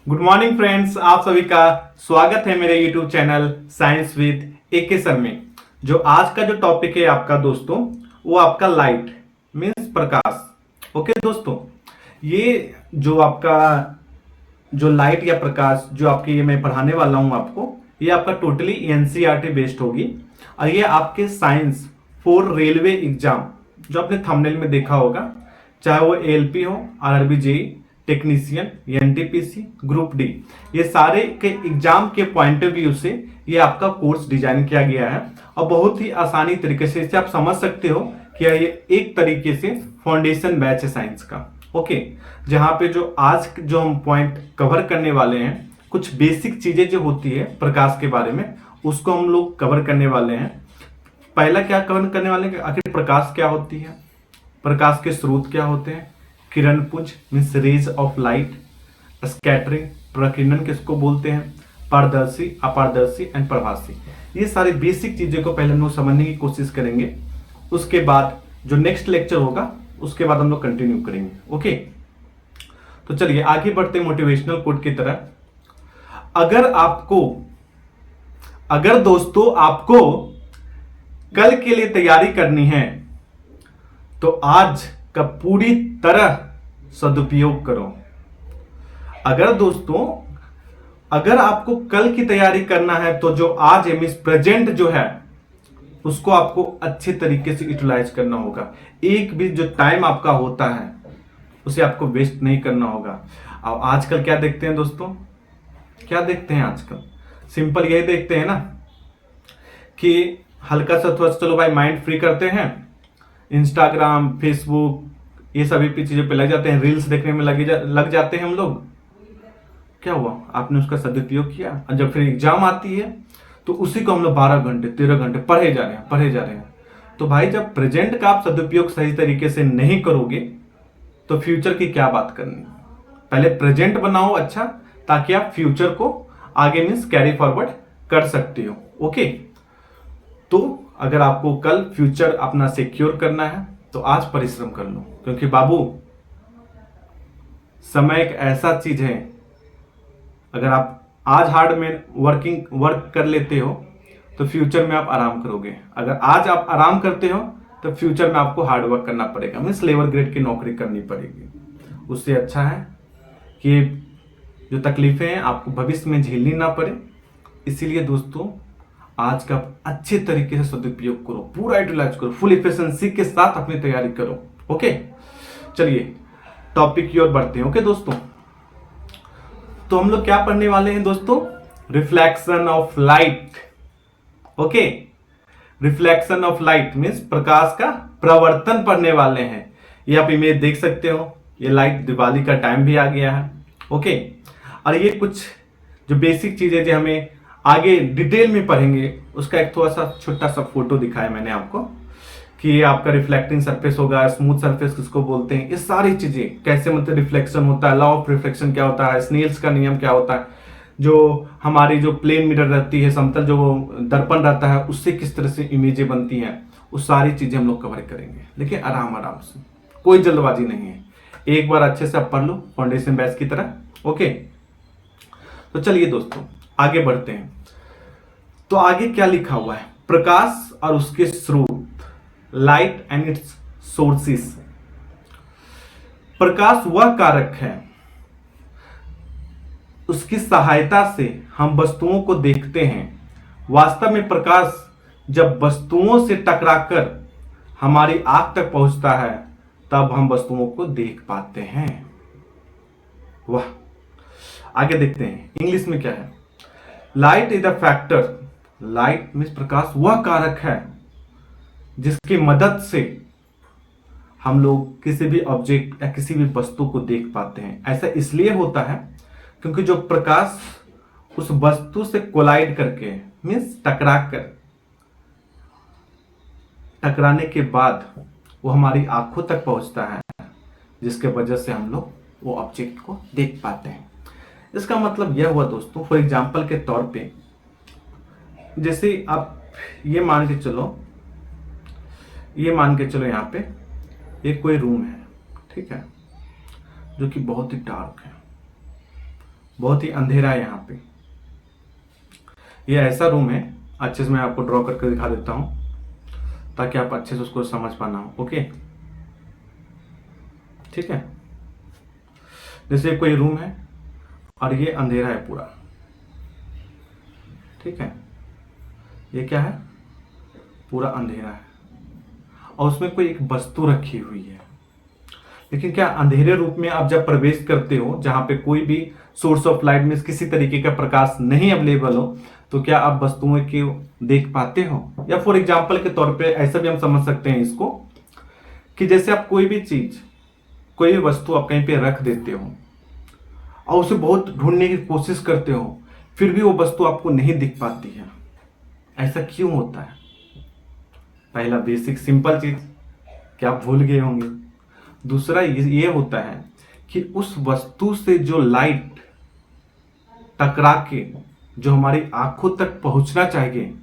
Good morning friends, आप सभी का स्वागत है मेरे YouTube channel science with AK sir में। जो आज का जो टॉपिक है आपका दोस्तों, वो आपका लाइट मीन्स प्रकाश। ओके दोस्तों, ये जो आपका जो लाइट या प्रकाश जो आपकी ये मैं पढ़ाने वाला हूं आपको, ये आपका टोटली एनसीईआरटी बेस्ड होगी। और ये आपके साइंस फॉर रेलवे एग्जाम जो आपने थंबनेल में देखा होगा, चाहे वो एलपी हो, RRB JE, technician, NTPC, group D, ये सारे के एग्जाम के पॉइंट ऑफ व्यू से ये आपका कोर्स डिजाइन किया गया है। और बहुत ही आसानी तरीके से इसे आप समझ सकते हो कि ये एक तरीके से फाउंडेशन बैच है साइंस का। ओके, जहां पे जो आज जो हम पॉइंट कवर करने वाले हैं, कुछ बेसिक चीजें जो होती है प्रकाश के बारे में, उसको हम लोग कवर करने वाले हैं। पहला क्या कवर करने वाले हैं, आखिर प्रकाश क्या होती है, प्रकाश के स्रोत क्या होते हैं, किरण पुंज means rays of light, scattering प्रकीर्णन किसको बोलते हैं, पारदर्शी, अपारदर्शी एंड प्रभासी। ये सारी बेसिक चीजें को पहले हम लोग समझने की कोशिश करेंगे। उसके बाद जो नेक्स्ट लेक्चर होगा उसके बाद हम लोग कंटिन्यू करेंगे। ओके, तो चलिए आगे बढ़ते हैं मोटिवेशनल कोट की तरह। अगर दोस्तों आपको कल के लिए तैयारी करनी है तो आज का पूरी तरह सदुपयोग करो। अगर आपको कल की तैयारी करना है तो जो आज है मीन्स प्रेजेंट जो है उसको आपको अच्छे तरीके से यूटिलाइज करना होगा। एक भी जो टाइम आपका होता है उसे आपको वेस्ट नहीं करना होगा। अब आजकल क्या देखते हैं दोस्तों, क्या देखते हैं आजकल, सिंपल यही देखते हैं ना कि हल्का सा थोड़ा चलो भाई माइंड फ्री करते हैं, इंस्टाग्राम, फेसबुक ये सभी चीजों पे लग जाते हैं, रील्स देखने में लग जाते हैं हम लोग। क्या हुआ, आपने उसका सदुपयोग किया और जब फिर एग्जाम आती है तो उसी को हम लोग 12 घंटे 13 घंटे पढ़े जा रहे हैं। तो भाई जब प्रेजेंट का आप सदुपयोग सही तरीके से नहीं करोगे तो फ्यूचर की क्या बात करनी। पहले प्रेजेंट बनाओ अच्छा, ताकि आप फ्यूचर को आगे मीन्स कैरी फॉरवर्ड कर सकते हो। ओके, तो अगर आपको कल फ्यूचर अपना सिक्योर करना है तो आज परिश्रम कर लो, क्योंकि बाबू समय एक ऐसा चीज है, अगर आप आज हार्ड में वर्क कर लेते हो तो फ्यूचर में आप आराम करोगे। अगर आज आप आराम करते हो तो फ्यूचर में आपको हार्ड वर्क करना पड़ेगा, मीन्स लेबर ग्रेड की नौकरी करनी पड़ेगी। उससे अच्छा है कि जो तकलीफें हैं आपको भविष्य में झेलनी ना पड़े। इसीलिए दोस्तों आज का अच्छे तरीके से सदुपयोग करो, पूरा यूटिलाइज करो, फुल इफिशिएंसी के साथ अपनी तैयारी करो। ओके, चलिए टॉपिक की ओर बढ़ते हैं। ओके दोस्तों, तो हम लोग क्या पढ़ने वाले हैं दोस्तों, reflection of light. Okay, reflection of light means प्रकाश का प्रवर्तन पढ़ने वाले हैं। ये आप इमेज देख सकते हो, ये लाइट, दिवाली का टाइम भी आ गया है। ओके, और ये कुछ जो बेसिक चीजें जो हमें आगे डिटेल में पढ़ेंगे उसका एक थोड़ा सा छोटा सा फोटो दिखाया मैंने आपको कि ये आपका रिफ्लेक्टिंग सरफेस होगा, स्मूथ सरफेस किसको बोलते हैं, ये सारी चीजें कैसे, मतलब रिफ्लेक्शन होता है, लॉ ऑफ रिफ्लेक्शन क्या होता है, स्नेल्स का नियम क्या होता है, जो हमारी जो प्लेन मिरर रहती है, समतल जो दर्पण रहता है, उससे किस तरह से इमेजें बनती हैं, वो सारी चीजें हम लोग कवर करेंगे। लेकिन आराम आराम से, कोई जल्दबाजी नहीं है, एक बार अच्छे से आप पढ़ लो फाउंडेशन बैच की तरह। ओके, तो चलिए दोस्तों आगे बढ़ते हैं। तो आगे क्या लिखा हुआ है, प्रकाश और उसके स्रोत, लाइट एंड इट्स सोर्सेस। प्रकाश वह कारक है, उसकी सहायता से हम वस्तुओं को देखते हैं। वास्तव में प्रकाश जब वस्तुओं से टकराकर हमारी आंख तक पहुंचता है तब हम वस्तुओं को देख पाते हैं। वाह, आगे देखते हैं इंग्लिश में क्या है। Light is the factor, light means प्रकाश वह कारक है जिसकी मदद से हम लोग किसी भी ऑब्जेक्ट या किसी भी वस्तु को देख पाते हैं। ऐसा इसलिए होता है क्योंकि जो प्रकाश उस वस्तु से कोलाइड करके मीन्स टकराने के बाद वो हमारी आंखों तक पहुंचता है, जिसके वजह से हम लोग वो ऑब्जेक्ट को देख पाते हैं। इसका मतलब यह हुआ दोस्तों, फॉर एग्जाम्पल के तौर पे, जैसे आप ये मान के चलो यहाँ पे एक कोई रूम है, ठीक है, जो कि बहुत ही डार्क है। बहुत ही अंधेरा है यहाँ पे। ये ऐसा रूम है, अच्छे से मैं आपको ड्रॉ करके दिखा देता हूँ ताकि आप अच्छे से उसको समझ पाना हो। ओके, ठीक है। जैसे कोई रूम है और ये अंधेरा है पूरा, ठीक है। ये क्या है, पूरा अंधेरा है और उसमें कोई एक वस्तु रखी हुई है। लेकिन क्या अंधेरे रूप में आप जब प्रवेश करते हो, जहां पे कोई भी सोर्स ऑफ लाइट में किसी तरीके का प्रकाश नहीं अवेलेबल हो, तो क्या आप वस्तुओं को देख पाते हो? या फॉर एग्जाम्पल के तौर पे ऐसा भी हम समझ सकते हैं इसको कि जैसे आप कोई भी चीज, कोई भी वस्तु आप कहीं पे रख देते हो और उसे बहुत ढूंढने की कोशिश करते हो, फिर भी वो वस्तु आपको नहीं दिख पाती है। ऐसा क्यों होता है? पहला बेसिक सिंपल चीज क्या आप भूल गए होंगे। दूसरा ये होता है कि उस वस्तु से जो लाइट टकरा के जो हमारी आंखों तक पहुंचना चाहिए,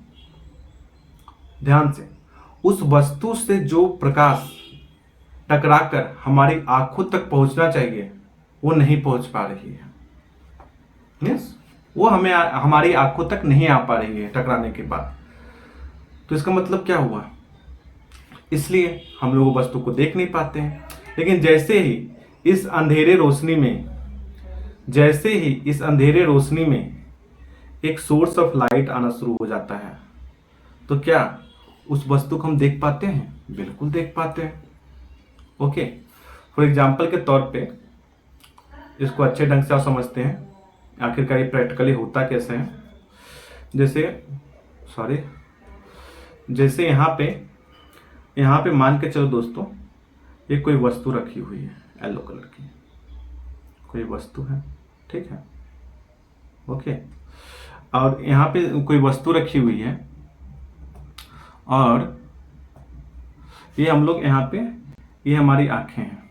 ध्यान से, उस वस्तु से जो प्रकाश टकराकर हमारी आंखों तक पहुंचना चाहिए वो नहीं पहुंच पा रही है। मीन्स वो हमें हमारी आंखों तक नहीं आ पा रही है टकराने के बाद। तो इसका मतलब क्या हुआ? इसलिए हम लोग वस्तु को देख नहीं पाते हैं। लेकिन जैसे ही इस अंधेरे रोशनी में एक सोर्स ऑफ लाइट आना शुरू हो जाता है, तो क्या उस वस्तु को हम देख पाते हैं? बिल्कुल देख पाते हैं। ओके, फॉर एग्जाम्पल के तौर पे इसको अच्छे ढंग से आप समझते हैं आखिरकार ये प्रैक्टिकली होता कैसे है। जैसे यहाँ पे मान के चलो दोस्तों, ये कोई वस्तु रखी हुई है, येलो कलर की कोई वस्तु है, ठीक है। ओके, और यहाँ पे कोई वस्तु रखी हुई है और ये हम लोग यहाँ पे, ये हमारी आंखें हैं,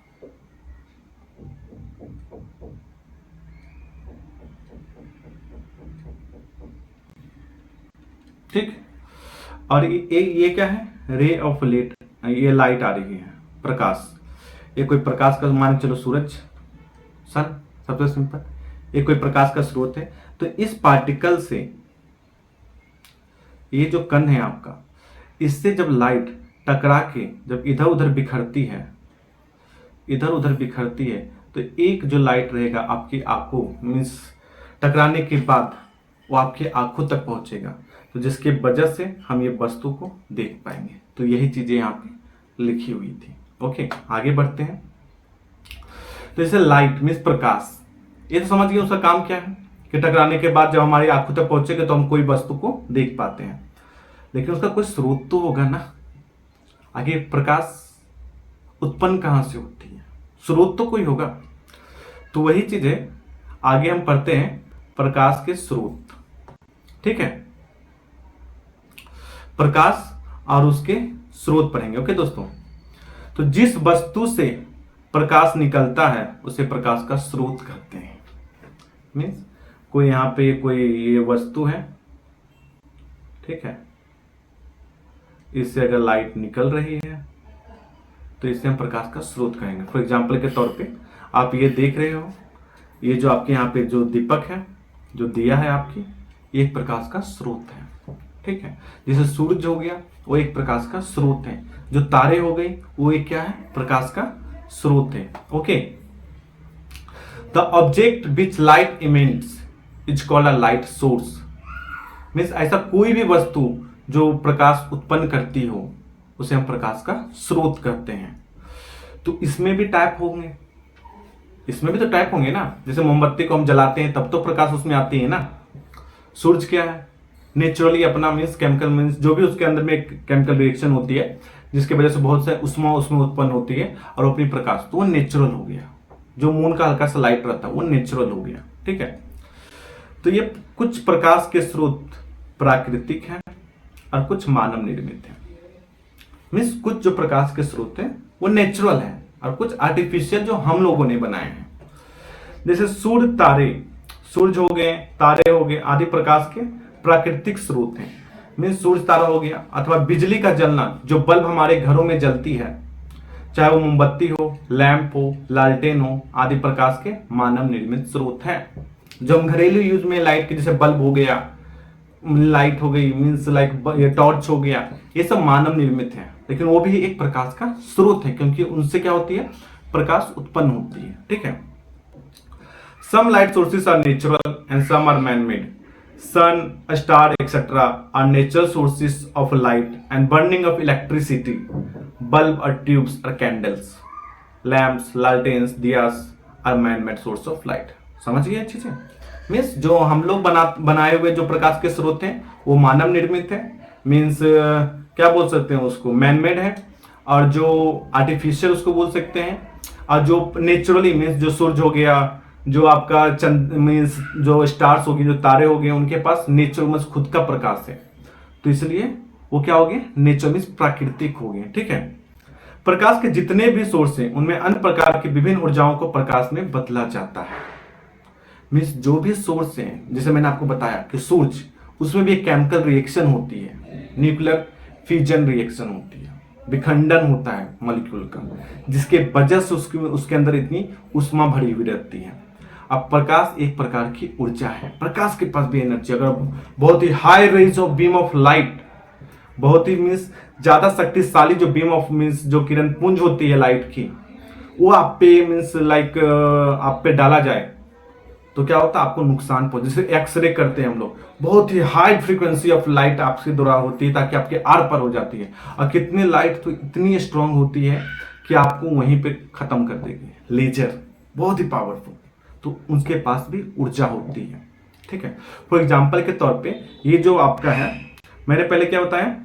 ठीक। और ये क्या है? रे ऑफ लाइट, ये लाइट आ रही है, प्रकाश। ये कोई प्रकाश का, मान चलो सूरज, सन, सबसे सिंपल, ये कोई प्रकाश का स्रोत है। तो इस पार्टिकल से, ये जो कण है आपका, इससे जब लाइट टकरा के जब इधर उधर बिखरती है, तो एक जो लाइट रहेगा आपकी आंखों, मीन्स टकराने के बाद वो आपकी आंखों तक पहुंचेगा, तो जिसके वजह से हम ये वस्तु को देख पाएंगे। तो यही चीजें यहाँ पे लिखी हुई थी। ओके, आगे बढ़ते हैं। तो जैसे लाइट मीन्स प्रकाश, ये तो समझ गए उसका काम क्या है कि टकराने के बाद जब हमारी आंखों तक पहुंचेगा तो हम कोई वस्तु को देख पाते हैं। लेकिन उसका कोई स्रोत तो होगा ना। आगे प्रकाश उत्पन्न कहां से होती है? स्रोत तो कोई होगा। तो वही चीजें आगे हम पढ़ते हैं, प्रकाश के स्रोत, ठीक है। प्रकाश और उसके स्रोत पढ़ेंगे। ओके दोस्तों, तो जिस वस्तु से प्रकाश निकलता है उसे प्रकाश का स्रोत कहते हैं। मीन्स कोई यहाँ पे कोई ये वस्तु है, ठीक है, इससे अगर लाइट निकल रही है तो इसे हम प्रकाश का स्रोत कहेंगे। फॉर एग्जाम्पल के तौर पे आप ये देख रहे हो, ये जो आपके यहाँ पे जो दीपक है, जो दिया है आपकी, ये एक प्रकाश का स्रोत है, ठीक है। जैसे सूरज हो गया वो एक प्रकाश का स्रोत है, जो तारे हो गई वो एक क्या है? प्रकाश का स्रोत है। Okay, the object which light emits is called a light source. Means ऐसा कोई भी वस्तु जो प्रकाश उत्पन्न करती हो उसे हम प्रकाश का स्रोत कहते हैं। तो इसमें भी टाइप होंगे, इसमें भी तो टाइप होंगे ना। जैसे मोमबत्ती को हम जलाते हैं तब तो प्रकाश उसमें आती है ना। सूरज क्या है? नेचुरली अपना, मीन्स केमिकल, मीन्स जो भी उसके अंदर में एक केमिकल रिएक्शन होती है जिसकी वजह से बहुत से उष्मा उसमें उत्पन्न होती है और अपनी प्रकाश, तो वो नेचुरल हो गया। जो मून का हल्का सा लाइट रहता है वो नेचुरल हो गया, ठीक है। तो ये कुछ प्रकाश के स्रोत प्राकृतिक हैं और कुछ मानव निर्मित हैं। मीन्स कुछ जो प्रकाश के स्रोत हैं वो नेचुरल हैं और कुछ आर्टिफिशियल जो हम लोगों ने बनाए हैं। जैसे सूर्य, तारे, सूरज हो गए, तारे हो गए, आदि प्रकाश के प्राकृतिक स्रोत हैं। मीन्स सूरज, तारा हो गया, अथवा बिजली का जलना, जो बल्ब हमारे घरों में जलती है, चाहे वो मोमबत्ती हो, लैंप हो, लालटेन हो, आदि प्रकाश के मानव निर्मित स्रोत हैं। जो हम घरेलू यूज में लाइट के, जैसे बल्ब हो गया, लाइट हो गई, मीन्स लाइक ये टॉर्च हो गया, ये सब मानव निर्मित है, लेकिन वो भी एक प्रकाश का स्रोत है, क्योंकि उनसे क्या होती है, प्रकाश उत्पन्न होती है। ठीक है। Some light sources are natural and some are man made. Sun, star etcetera are natural sources of light and burning of electricity. Bulb और ट्यूब्स और कैंडल्स, लैम्प्स, लालटेन्स, diyas are man made source of light. समझ गए अच्छे से? Means जो हम लोग बनाए हुए जो प्रकाश के स्रोत हैं वो मानव निर्मित है, मीन्स क्या बोल सकते हैं उसको, मैन मेड है, और जो आर्टिफिशियल उसको बोल सकते हैं, और जो नेचुरली मीन्स जो सूरज हो गया, जो आपका चंद मीन्स जो स्टार्स हो गए, जो तारे हो गए, उनके पास नेचुरल मीन्स खुद का प्रकाश है, तो इसलिए वो क्या हो गए, नेचुरल मीन्स प्राकृतिक हो गए। ठीक है। प्रकाश के जितने भी सोर्स हैं उनमें अन्य प्रकार की विभिन्न ऊर्जाओं को प्रकाश में बदला जाता है। मीन्स जो भी सोर्स हैं, जैसे मैंने आपको बताया कि सूरज, उसमें भी एक केमिकल रिएक्शन होती है, न्यूक्लियर फ्यूजन रिएक्शन होती है, विखंडन होता है मॉलिक्यूल का, जिसके वजह से उसके अंदर इतनी ऊष्मा भरी हुई रहती है। अब प्रकाश एक प्रकार की ऊर्जा है, प्रकाश के पास भी एनर्जी, अगर बहुत ही high range of beam of light, बहुत ही मीन्स ज्यादा शक्तिशाली जो बीम ऑफ मीन्स जो किरण पुंज होती है लाइट की, वो आप पे मीन्स लाइक आप पे डाला जाए तो क्या होता है, आपको नुकसान पहुंचे। जैसे एक्सरे करते हैं हम लोग, बहुत ही हाई फ्रीक्वेंसी ऑफ लाइट आपके द्वारा होती है ताकि आपके आर पर हो जाती है, और कितनी लाइट तो इतनी स्ट्रांग होती है कि आपको वहीं पे खत्म कर देगी। लेजर बहुत ही पावरफुल, तो उनके पास भी ऊर्जा होती है। ठीक है। फॉर एग्जाम्पल के तौर पे ये जो आपका है, मैंने पहले क्या बताया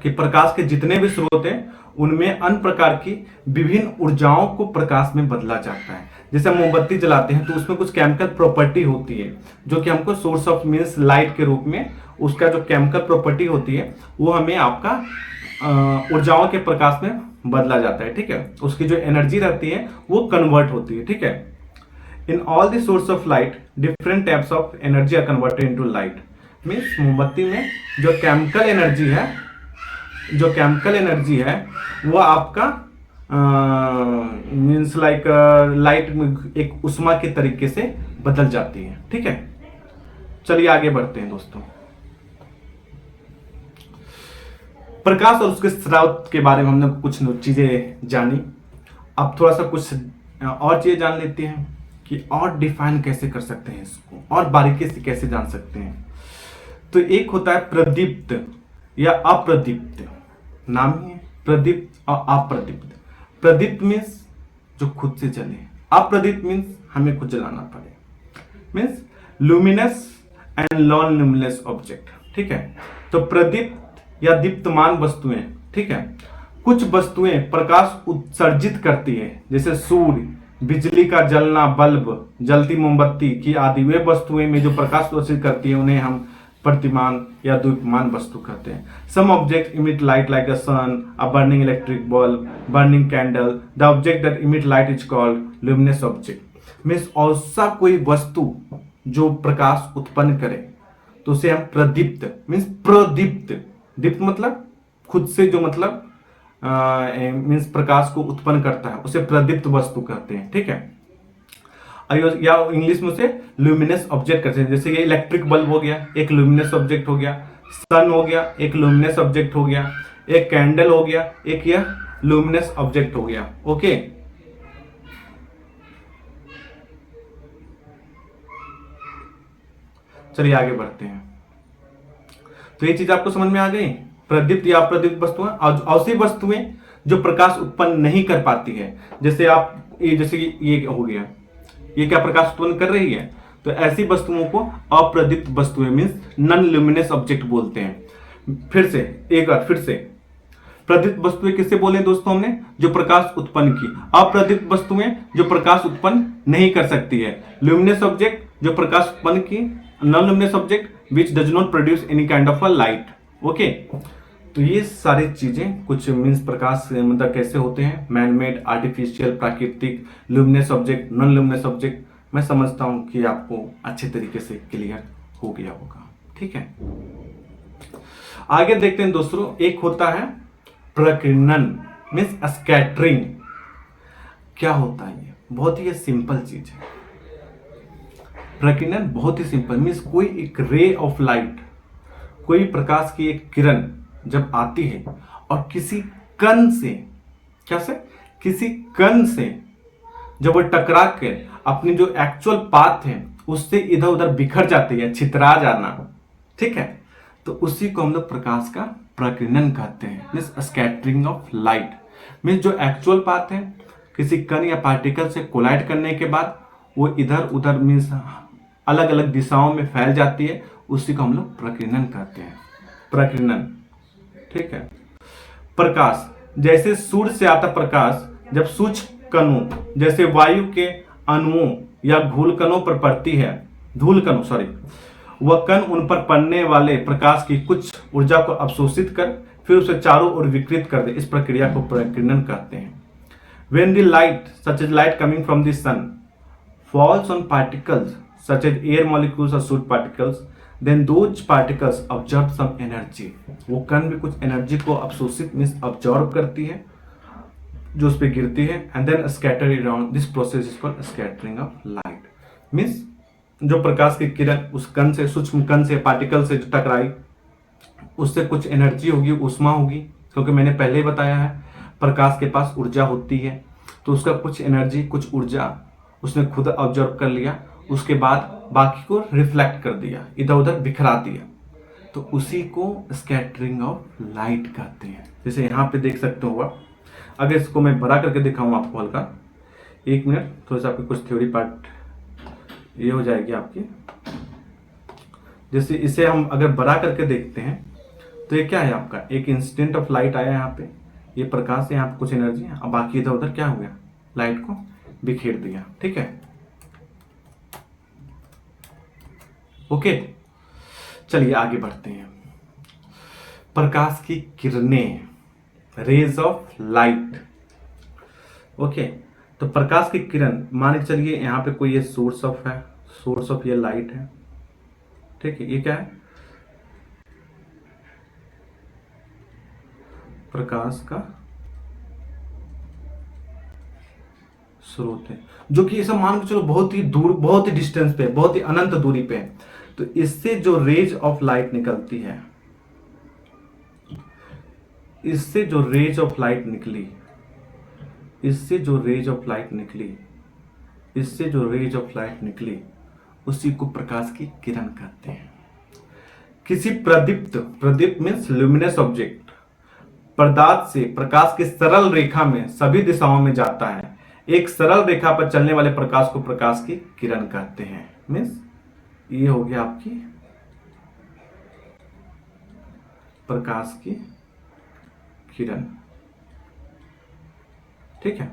कि प्रकाश के जितने भी स्रोत हैं उनमें अन्य प्रकार की विभिन्न ऊर्जाओं को प्रकाश में बदला जाता है। जैसे हम मोमबत्ती जलाते हैं तो उसमें कुछ केमिकल प्रॉपर्टी होती है जो कि हमको सोर्स ऑफ मीन्स लाइट के रूप में, उसका जो केमिकल प्रॉपर्टी होती है वो हमें आपका ऊर्जाओं के प्रकाश में बदला जाता है। ठीक है। उसकी जो एनर्जी रहती है वो कन्वर्ट होती है। ठीक है। In all the source of light different types of energy are converted into light. Means मोमबत्ती में जो केमिकल एनर्जी है वो आपका मीन्स लाइक लाइट एक उष्मा के तरीके से बदल जाती है। ठीक है। चलिए आगे बढ़ते हैं दोस्तों। प्रकाश और उसके स्रोत के बारे में हमने कुछ चीजें जानी, अब थोड़ा सा कुछ और चीजें जान लेते हैं कि और डिफाइन कैसे कर सकते हैं इसको, और बारीकी से कैसे जान सकते हैं। तो एक होता है प्रदीप्त या अप्रदीप्त, नाम ही है प्रदीप्त और अप्रदीप्त। प्रदीप्त मीन्स जो खुद से जले, अप्रदीप्त मीन्स हमें खुद जलाना पड़े, means luminous and non luminous object. ठीक है। तो प्रदीप्त या दीप्तमान वस्तुएं, ठीक है, कुछ वस्तुएं प्रकाश उत्सर्जित करती है, जैसे सूर्य, बिजली का जलना, बल्ब, जलती मोमबत्ती की आदि वे वस्तुएं में जो प्रकाश उत्सर्जित करती है उन्हें हम प्रतिमान या द्वीपमान वस्तु कहते हैं। Some object emit light like a sun, a burning electric bulb, burning candle. The object that emit light is called luminous object. Means ऐसा कोई वस्तु जो प्रकाश उत्पन्न करे तो उसे हम प्रदीप्त मीन्स प्रदीप्त, दीप्त मतलब खुद से जो मतलब मीन्स प्रकाश को उत्पन्न करता है उसे प्रदीप्त वस्तु कहते हैं। ठीक है। या इंग्लिश में उसे ल्यूमिनस ऑब्जेक्ट कहते हैं। जैसे ये इलेक्ट्रिक बल्ब हो गया, एक ल्यूमिनस ऑब्जेक्ट हो गया, सन हो गया, एक ल्यूमिनस ऑब्जेक्ट हो गया, एक कैंडल हो गया, एक यह ल्यूमिनस ऑब्जेक्ट हो गया। ओके। चलिए आगे बढ़ते हैं। तो ये चीज आपको समझ में आ गई, प्रदीप्त या अप्रदीप्त वस्तुएं, और ऐसी वस्तुएं जो प्रकाश उत्पन्न नहीं कर पाती है, जैसे आप जैसे ये हो गया, ये क्या प्रकाश उत्पन्न कर रही है, तो ऐसी वस्तुओं को अप्रदीप्त वस्तुएं मीन्स नॉन ल्यूमिनस ऑब्जेक्ट बोलते हैं। फिर से एक बार फिर से, प्रदीप्त वस्तुएं किससे बोले दोस्तों हमने, जो प्रकाश उत्पन्न की। अप्रदीप्त वस्तुएं जो प्रकाश उत्पन्न नहीं कर सकती है। ल्यूमिनस ऑब्जेक्ट जो प्रकाश उत्पन्न की, non luminous object which does not produce any kind of a light. Okay. तो ये सारी चीजें कुछ मीन्स प्रकाश मतलब कैसे होते हैं, मैनमेड, आर्टिफिशियल, प्राकृतिक, luminous object, non luminous object. मैं समझता हूं कि आपको अच्छे तरीके से क्लियर हो गया होगा। ठीक है। आगे देखते हैं दोस्तों, एक होता है प्रकीर्णन मीन्स स्कैटरिंग। क्या होता है ये, बहुत ही सिंपल चीज है। प्रकीर्णन बहुत ही सिंपल, मीन्स कोई एक रे ऑफ लाइट, कोई प्रकाश की एक किरण जब आती है और किसी कण से, क्या से, किसी कण से जब वो टकरा के अपनी जो एक्चुअल पाथ है उससे इधर उधर बिखर जाती है, छितरा जाना, ठीक है, तो उसी को हम लोग प्रकाश का प्रकीर्णन कहते हैं, means scattering of light. Means जो एक्चुअल पाथ है किसी कण या पार्टिकल से कोलाइड करने के बाद वो इधर उधर मीन्स अलग अलग दिशाओं में फैल जाती है, उसी को हम लोग प्रकीर्णन कहते हैं, प्रकीर्णन, ठीक है। प्रकाश, जैसे सूर्य से आता प्रकाश जब सूक्ष्म कणों जैसे वायु के अणुओं या धूल कणों पर पड़ती है, वह कण उन पर पड़ने वाले प्रकाश की कुछ ऊर्जा को अवशोषित कर फिर उसे चारों ओर विकृत कर दे, इस प्रक्रिया को प्रकीर्णन कहते हैं। When the light, such as light coming from the sun, falls on particles such as air molecules or soot particles, then those particles absorb some energy. वो कण भी कुछ एनर्जी को अवशोषित मीन्स अब्जॉर्ब करती है जो उस पर गिरती है, and then scatter around, this process is called scattering of light. Means जो प्रकाश की किरण उस कण से, सूक्ष्म कण से, पार्टिकल से जो टकराई उससे कुछ एनर्जी होगी, ऊष्मा होगी, क्योंकि मैंने पहले ही बताया है प्रकाश के पास ऊर्जा होती है, तो उसका कुछ एनर्जी, कुछ ऊर्जा उसने खुद ऑब्जर्व कर लिया, उसके बाद बाकी को रिफ्लेक्ट कर दिया, इधर उधर बिखरा दिया, तो उसी को स्कैटरिंग ऑफ लाइट कहते हैं। जैसे यहाँ पे देख सकते हो आप, अगर इसको मैं बड़ा करके दिखाऊं आपको हल्का, एक मिनट, थोड़ा सा आपकी कुछ थ्योरी पार्ट ये हो जाएगी आपकी। जैसे इसे हम अगर बड़ा करके देखते हैं तो ये क्या है आपका, एक इंस्टेंट ऑफ लाइट आया यहाँ पे, ये प्रकाश है, यहाँ पे कुछ एनर्जी है, अब बाकी इधर उधर क्या हो गया, लाइट को बिखेर दिया, ठीक है, ओके। चलिए आगे बढ़ते हैं। प्रकाश की किरणें, रेज ऑफ लाइट, ओके। तो प्रकाश की किरण, मान के चलिए यहाँ पे कोई ये सोर्स ऑफ है, सोर्स ऑफ ये लाइट है, ठीक है, ये क्या है, प्रकाश का स्रोत है, जो कि ऐसा मान के चलो बहुत ही दूर, बहुत ही डिस्टेंस पे, बहुत ही अनंत दूरी पे है। तो इससे जो रेज ऑफ लाइट निकलती है, इससे जो रेज ऑफ लाइट निकली, इससे जो रेज ऑफ लाइट निकली, इससे जो रेज ऑफ लाइट निकली, उसी को प्रकाश की किरण कहते हैं। किसी प्रदीप्त, प्रदीप्त मीन्स ल्यूमिनस ऑब्जेक्ट, पदार्थ से प्रकाश की सरल रेखा में सभी दिशाओं में जाता है, एक सरल रेखा पर चलने वाले प्रकाश को प्रकाश की किरण कहते हैं। मीन्स ये हो गया आपकी प्रकाश की किरण, ठीक है।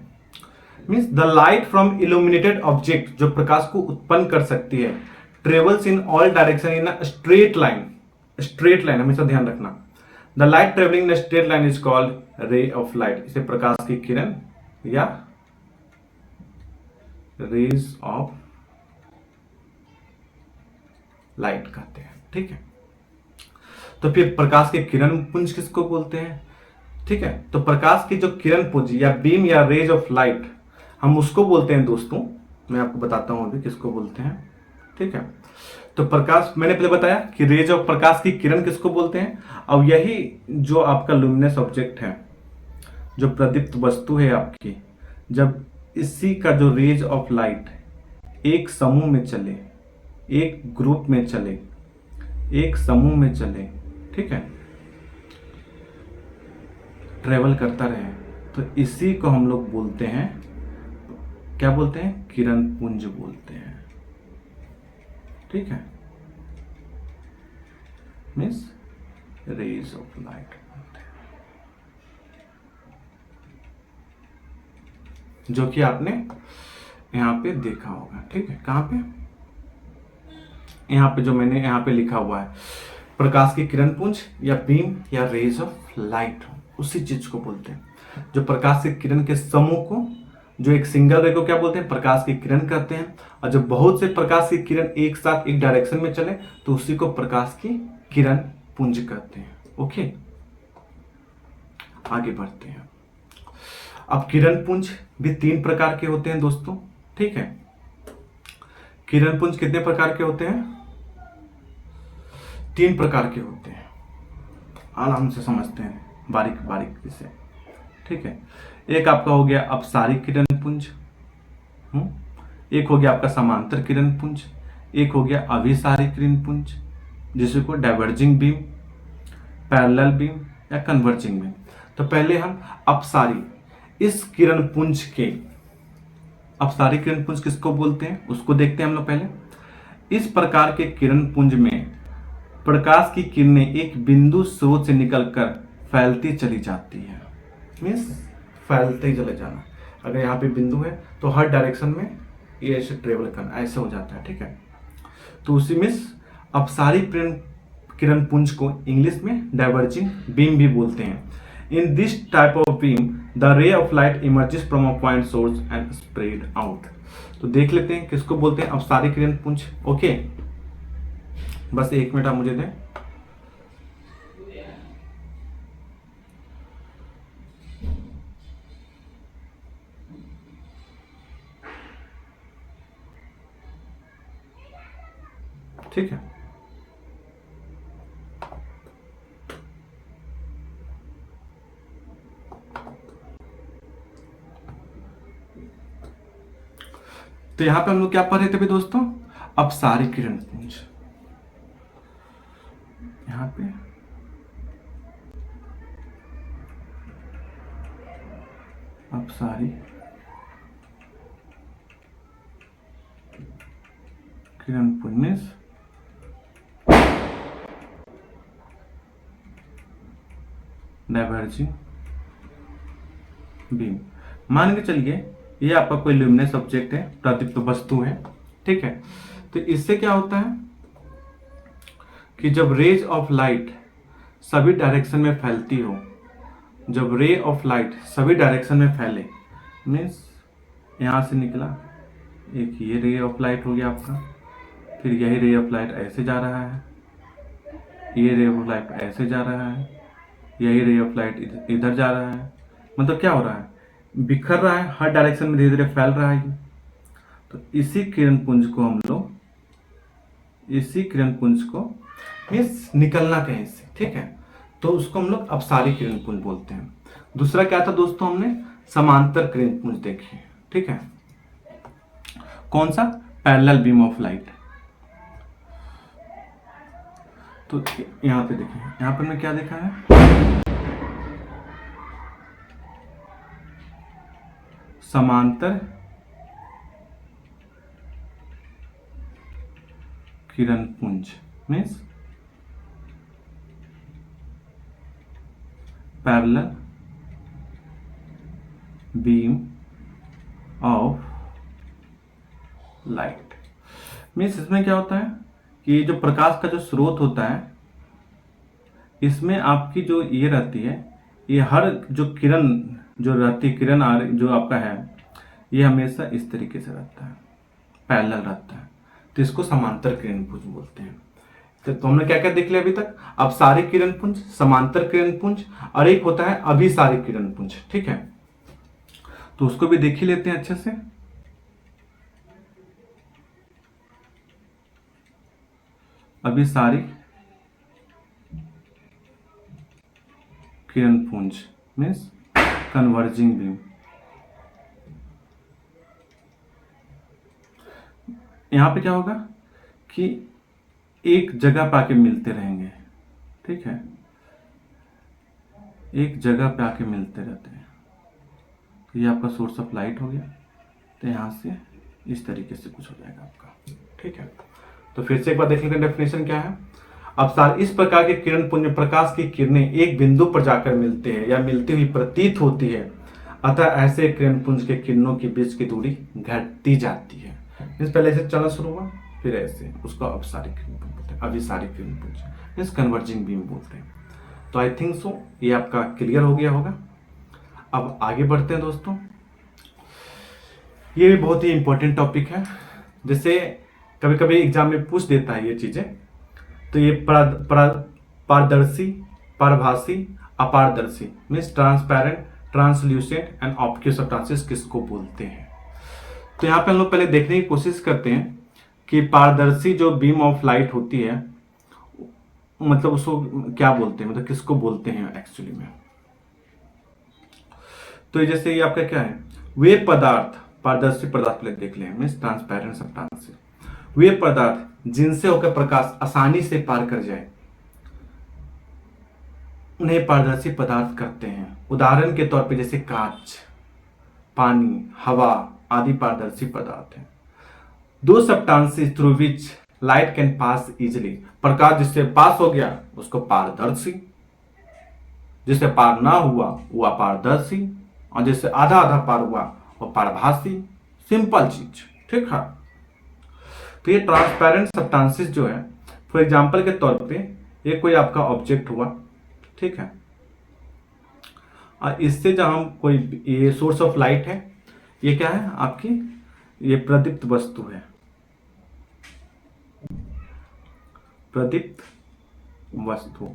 Means the light from illuminated object, जो प्रकाश को उत्पन्न कर सकती है, travels in all direction in a straight line, straight line हमेशा ध्यान रखना। The light travelling in straight line is called ray of light, इसे प्रकाश की किरण या रेज ऑफ लाइट कहते हैं, ठीक है। तो फिर प्रकाश के किरण पुंज किसको बोलते हैं, ठीक है। तो प्रकाश की जो किरण पुंज या बीम या रेज ऑफ लाइट, हम उसको बोलते हैं दोस्तों, मैं आपको बताता हूं अभी किसको बोलते हैं, ठीक है। तो प्रकाश, मैंने पहले बताया कि रेज ऑफ, प्रकाश की किरण किसको बोलते हैं, और यही जो आपका लुमिनस ऑब्जेक्ट है, जो प्रदीप्त वस्तु है आपकी, जब इसी का जो रेज ऑफ लाइट एक समूह में चले, एक ग्रुप में चले, एक समूह में चले, ठीक है, ट्रेवल करता रहे, तो इसी को हम लोग बोलते हैं, क्या बोलते हैं, किरण पुंज बोलते हैं, ठीक है, मीन्स रेज ऑफ लाइट बोलते हैं, जो कि आपने यहां पे देखा होगा, ठीक है। कहां पे, यहाँ पे जो मैंने यहाँ पे लिखा हुआ है, प्रकाश की किरण पुंज या बीम या रेज ऑफ लाइट, उसी चीज को बोलते हैं। जो प्रकाश की किरण के समूह को, जो एक सिंगल रे को क्या बोलते हैं, प्रकाश की किरण कहते हैं, और जब बहुत से प्रकाश की किरण एक साथ एक डायरेक्शन में चले तो उसी को प्रकाश की किरण पुंज कहते हैं, ओके। आगे बढ़ते हैं। अब किरण पुंज भी तीन प्रकार के होते हैं दोस्तों, ठीक है। किरण पुंज कितने प्रकार के होते हैं? 3 प्रकार के होते हैं। आराम से समझते हैं बारीक बारीक से, ठीक है। एक आपका हो गया अपसारिक किरण पुंज, एक हो गया आपका समांतर किरण पुंज, एक हो गया अभिसारिक किरण पुंज जिसे को डाइवर्जिंग बीम, पैरेलल बीम या कन्वर्जिंग बीम। तो पहले हम अपसारी इस किरण पुंज के, अपसारी किरण पुंज किसको बोलते हैं उसको देखते हैं हम लोग पहले। इस प्रकार के किरण पुंज में प्रकाश की किरणें एक बिंदु स्रोत से निकलकर फैलती चली जाती है, मीन्स फैलते ही चले जाना। अगर यहाँ पे बिंदु है तो हर डायरेक्शन में ये ऐसे ट्रेवल करना, ऐसे हो जाता है, ठीक है। तो उसी में अपसारी किरण पुंज को इंग्लिश में डाइवर्जिंग बीम भी बोलते हैं। In this type of beam the ray of light emerges from a point source and spread out. तो देख लेते हैं किसको बोलते हैं अपसारी किरण पुंज। ओके, बस 1 मिनट आप मुझे दें। ठीक है, तो यहां पे हम लोग क्या पढ़ रहे थे दोस्तों? अपसारी किरण पुंज। यहां पे अपसारी किरण पुंज डाइवर्जिंग बीम। मान के चलिए ये आपका कोई ल्यूमिनस ऑब्जेक्ट है, प्रदीप्त वस्तु है, ठीक है। तो इससे क्या होता है कि जब रेज ऑफ लाइट सभी डायरेक्शन में फैलती हो, जब रे ऑफ लाइट सभी डायरेक्शन में फैले, मीन्स यहाँ से निकला एक ये रे ऑफ लाइट हो गया आपका, फिर यही रे ऑफ लाइट ऐसे जा रहा है, ये रे ऑफ लाइट ऐसे जा रहा है, यही रे ऑफ लाइट इधर जा रहा है। मतलब क्या हो रहा है? बिखर रहा है, हर डायरेक्शन में धीरे धीरे फैल रहा है। तो इसी किरण पुंज को हम लोग, इसी किरण पुंज को मीन्स निकलना कहीं से, ठीक है, तो उसको हम लोग अपसारी किरण पुंज बोलते हैं। दूसरा क्या था दोस्तों? हमने समांतर किरण पुंज देखी, ठीक है। कौन सा? Parallel beam of light. तो यहां पे देखिए, यहां पर हमने क्या देखा है? समांतर किरण पुंज means parallel beam of light. Means इसमें क्या होता है कि जो प्रकाश का जो स्रोत होता है, इसमें आपकी जो ये रहती है, ये हर जो किरण जो रहती है, किरण जो आपका है, ये हमेशा इस तरीके से रहता है, पैरेलल रहता है। तो इसको समांतर किरण पुंज बोलते हैं। तो हमने क्या क्या देख लिया अभी तक? अपसारी किरण पुंज, समांतर किरण पुंज, और एक होता है अभिसारी किरण पुंज, ठीक है। तो उसको भी देख ही लेते हैं अच्छे से। अभिसारी किरण पुंज मीन्स कन्वर्जिंग बीम। यहां पे क्या होगा कि एक जगह पे आके मिलते रहेंगे, ठीक है, एक जगह पे आके मिलते रहते हैं। तो ये आपका सोर्स ऑफ लाइट हो गया, तो यहां से इस तरीके से कुछ हो जाएगा आपका, ठीक है। तो फिर से एक बार देख लेते हैं डेफिनेशन क्या है। अब इस प्रकार के किरण पुंज में प्रकाश की किरणें एक बिंदु पर जाकर मिलते हैं या मिलती हुई प्रतीत होती है, अतः ऐसे किरण पुंज के किरणों के बीच की दूरी घटती जाती है। मीन्स पहले ऐसे चलना शुरू हुआ, फिर ऐसे, उसको अपसारी किरण पुंज बोलते हैं, अभिसारी किरण पुंज मीन्स कन्वर्जिंग बीम बोलते हैं। तो आई थिंक सो ये आपका क्लियर हो गया होगा। अब आगे बढ़ते हैं दोस्तों। ये भी बहुत ही इंपॉर्टेंट टॉपिक है, जैसे कभी कभी एग्जाम में पूछ देता है ये चीजें। तो ये पारदर्शी, पारभासी, अपारदर्शी means transparent, translucent and opaque substances किसको बोलते हैं। तो यहाँ पे हम लोग पहले देखने की कोशिश करते हैं कि पारदर्शी जो बीम ऑफ लाइट होती है, मतलब उसको क्या बोलते हैं, मतलब किसको बोलते हैं एक्चुअली में। तो जैसे ये आपका क्या है, वे पदार्थ, पारदर्शी पदार्थ देख लें, मीन्स ट्रांसपेरेंट सब्सटेंस, वे पदार्थ जिनसे होकर प्रकाश आसानी से पार कर जाए उन्हें पारदर्शी पदार्थ कहते हैं। उदाहरण के तौर पे जैसे कांच, पानी, हवा आदि पारदर्शी पदार्थ हैं। Those substances through which light can pass easily, प्रकाश जिससे पास हो गया उसको पारदर्शी, जिससे पार ना हुआ वो अपारदर्शी, और जिससे आधा आधा पार हुआ वो पारभासी। सिंपल चीज, ठीक है। तो ये ट्रांसपेरेंट सब्सटेंसेस जो है, फॉर एग्जांपल के तौर पे ये कोई आपका ऑब्जेक्ट हुआ, ठीक है, और इससे जब हम कोई, ये सोर्स ऑफ लाइट है, ये क्या है आपकी, ये प्रदीप्त वस्तु है, प्रदीप्त वस्तु।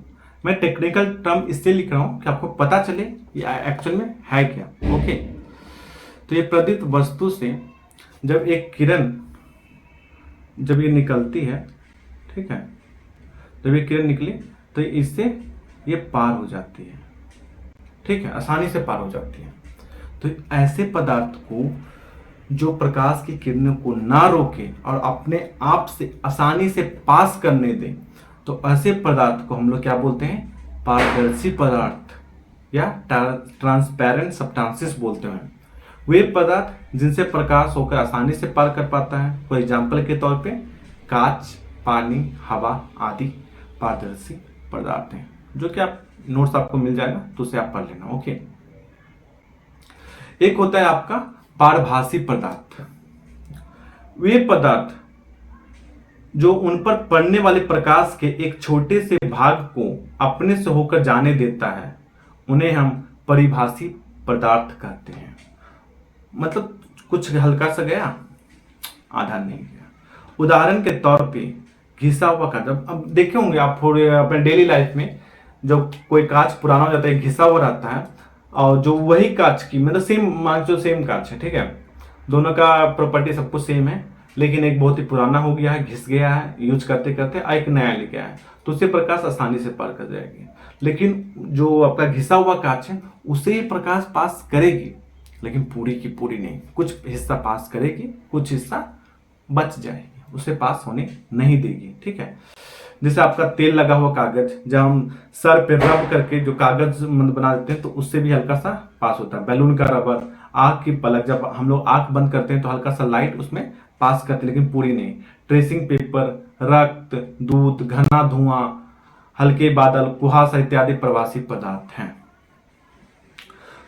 मैं टेक्निकल टर्म इसलिए लिख रहा हूं कि आपको पता चले ये एक्चुअल में है क्या। ओके, तो ये प्रदीप्त वस्तु से जब एक किरण, जब ये निकलती है, ठीक है, जब ये किरण निकली तो इससे ये पार हो जाती है, ठीक है, आसानी से पार हो जाती है। तो ऐसे पदार्थ को जो प्रकाश की किरणों को ना रोके और अपने आप से आसानी से पास करने दे, तो ऐसे पदार्थ को हम लोग क्या बोलते हैं, पारदर्शी पदार्थ या ट्रांसपेरेंट सब्सटेंसेस बोलते हैं। वे पदार्थ जिनसे प्रकाश होकर आसानी से पार कर पाता है। फॉर एग्जाम्पल के तौर पे कांच, पानी, हवा आदि पारदर्शी पदार्थ हैं, जो कि आप नोट्स आपको मिल जाएगा तो उसे आप पढ़ लेना। ओके, एक होता है आपका पारभासी पदार्थ। वे पदार्थ जो उन पर पड़ने वाले प्रकाश के एक छोटे से भाग को अपने से होकर जाने देता है, उन्हें हम परिभाषी पदार्थ कहते हैं। मतलब कुछ हल्का सा गया, आधा नहीं गया। उदाहरण के तौर पे घिसा हुआ कांच, अब देखे होंगे आप थोड़े अपने डेली लाइफ में, जब कोई कांच पुराना हो जाता है, घिसा हुआ रहता है, और जो वही कांच की, मतलब सेम, मान जो सेम कांच है, ठीक है, दोनों का प्रॉपर्टी सब कुछ सेम है, लेकिन एक बहुत ही पुराना हो गया है, घिस गया है यूज करते करते, एक नया लेके आया, तो उससे प्रकाश आसानी से पार कर जाएगी। लेकिन जो आपका घिसा हुआ कांच है उसे ही प्रकाश पास करेगी, लेकिन पूरी की पूरी नहीं, कुछ हिस्सा पास करेगी, कुछ हिस्सा बच जाएगी, उसे पास होने नहीं देगी, ठीक है। जैसे आपका तेल लगा हुआ कागज, जब हम सर पे रब करके जो कागज बना देते हैं तो उससे भी हल्का सा पास होता है। बैलून का रबर, आंख की पलक, जब हम लोग आंख बंद करते हैं तो हल्का सा लाइट उसमें पास करते, लेकिन पूरी नहीं। ट्रेसिंग पेपर, रक्त, दूध, घना धुआं, हल्के बादल, कुहासा इत्यादि प्रवासी पदार्थ हैं।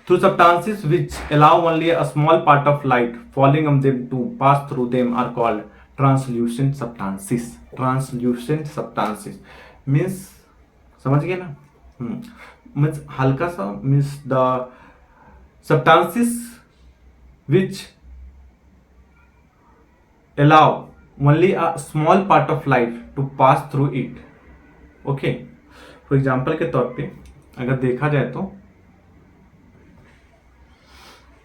Through substances which allow only a small part of light falling on them to pass through them are called translucent substances. Translucent substances means, समझ गए ना? Means हल्का सा, means the substances which allow only a small part of light to pass through it. Okay, for example के तौर पे अगर देखा जाए तो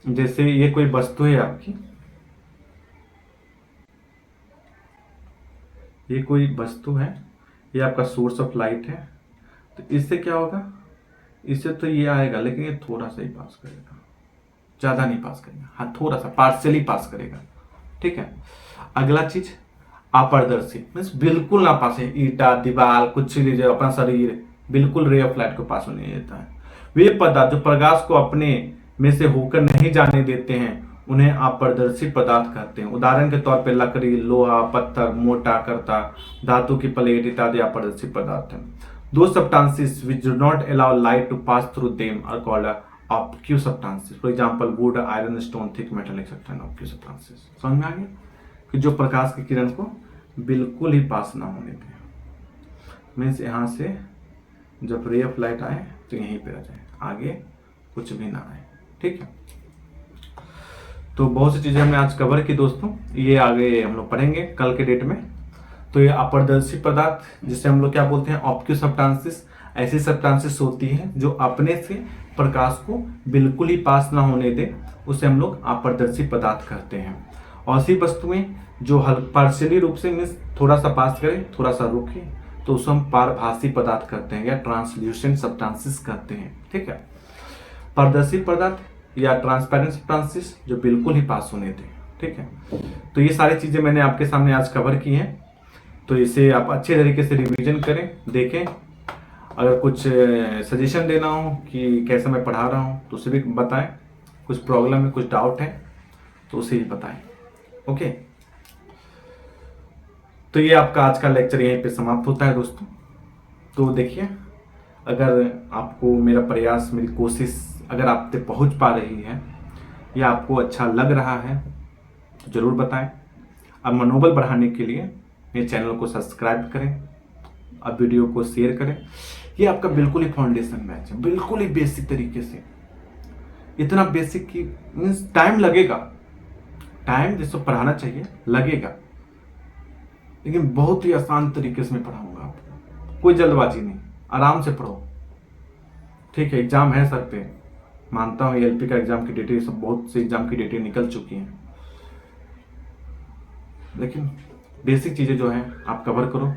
जैसे ये कोई वस्तु है आपकी, ये कोई वस्तु है, ये आपका सोर्स ऑफ लाइट है, तो इससे क्या होगा, इससे तो ये आएगा, लेकिन ये थोड़ा सा ही पास करेगा, ज्यादा नहीं पास करेगा, हाँ थोड़ा सा पार्शियली पास करेगा, ठीक है। अगला चीज अपारदर्शी, मीन्स बिल्कुल ना पास है, ईटा, दीवार, कुछ भी, अपना शरीर बिल्कुल रे ऑफ लाइट को पास होने देता है। वे पदार्थ जो प्रकाश को अपने में से होकर नहीं जाने देते हैं उन्हें अपारदर्शी पदार्थ कहते हैं। उदाहरण के तौर पे लकड़ी, लोहा, पत्थर, मोटा करता, धातु की प्लेट इत्यादि अपारदर्शी पदार्थ हैं। Those substances which do not allow light to pass through them are called obtuse substances. For example, wood, iron, stone, thick metal etc. obtuse substances. समझ में आ गया कि जो प्रकाश की किरण को बिल्कुल ही पास ना होने दें, मीन्स यहाँ से जब रे ऑफ लाइट आए तो यहीं पे रह जाए, आगे कुछ भी ना आए, ठीक है। तो बहुत सी चीजें हमने आज कवर की दोस्तों, ये आगे हम लोग पढ़ेंगे कल के डेट में। तो ये अपारदर्शी पदार्थ जिसे हम लोग क्या बोलते हैं, ऑब्ट्यूज सब्सटेंसेस, ऐसी सब्सटेंसेस होती हैं जो अपने से प्रकाश को बिल्कुल ही पास ना होने दे, उसे हम लोग अपारदर्शी पदार्थ कहते हैं। और ऐसी वस्तुएं जो पार्शियली रूप से मीन्स थोड़ा सा पास करे, थोड़ा सा रोके, तो उसको हम पारभासी पदार्थ कहते हैं या ट्रांसल्यूसेंट सब्सटेंसेस कहते हैं। ठीक है, पारदर्शी पदार्थ या ट्रांसपेरेंट सब्सटेंसेस जो बिल्कुल ही पास होने थे। ठीक है, तो ये सारी चीज़ें मैंने आपके सामने आज कवर की हैं, तो इसे आप अच्छे तरीके से रिवीजन करें, देखें। अगर कुछ सजेशन देना हो कि कैसे मैं पढ़ा रहा हूँ तो उसे भी बताएं, कुछ प्रॉब्लम है, कुछ डाउट है तो उसे भी बताएं। ओके, तो ये आपका आज का लेक्चर यहीं पे समाप्त होता है दोस्तों। तो देखिए, अगर आपको मेरा प्रयास, मेरी कोशिश अगर आप तक पहुँच पा रही है या आपको अच्छा लग रहा है तो ज़रूर बताएं। अब मनोबल बढ़ाने के लिए मेरे चैनल को सब्सक्राइब करें, अब वीडियो को शेयर करें। ये आपका बिल्कुल ही फाउंडेशन बैच है, बिल्कुल ही बेसिक तरीके से, इतना बेसिक कि मीन्स टाइम लगेगा, टाइम जिसको पढ़ाना चाहिए लगेगा, लेकिन बहुत ही आसान तरीके से मैं पढ़ाऊंगा आपको। कोई जल्दबाजी नहीं, आराम से पढ़ो। ठीक है, एग्जाम है सर पे, मानता हूँ एलपी का एग्जाम की डेटें, सब बहुत से एग्जाम की डेटें निकल चुकी हैं, लेकिन बेसिक चीज़ें जो हैं आप कवर करो।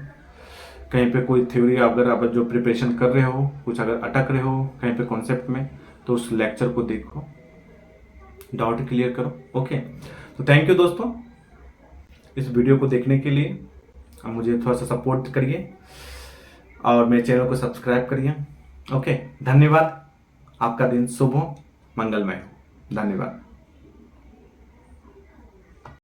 कहीं पे कोई थ्योरी अगर आप जो प्रिपरेशन कर रहे हो, कुछ अगर अटक रहे हो कहीं पे कॉन्सेप्ट में, तो उस लेक्चर को देखो, डाउट क्लियर करो। ओके, तो थैंक यू दोस्तों इस वीडियो को देखने के लिए। अब मुझे थोड़ा सा सपोर्ट करिए और मेरे चैनल को सब्सक्राइब करिए। ओके, धन्यवाद। आपका दिन शुभ हो, मंगलमय हो। धन्यवाद।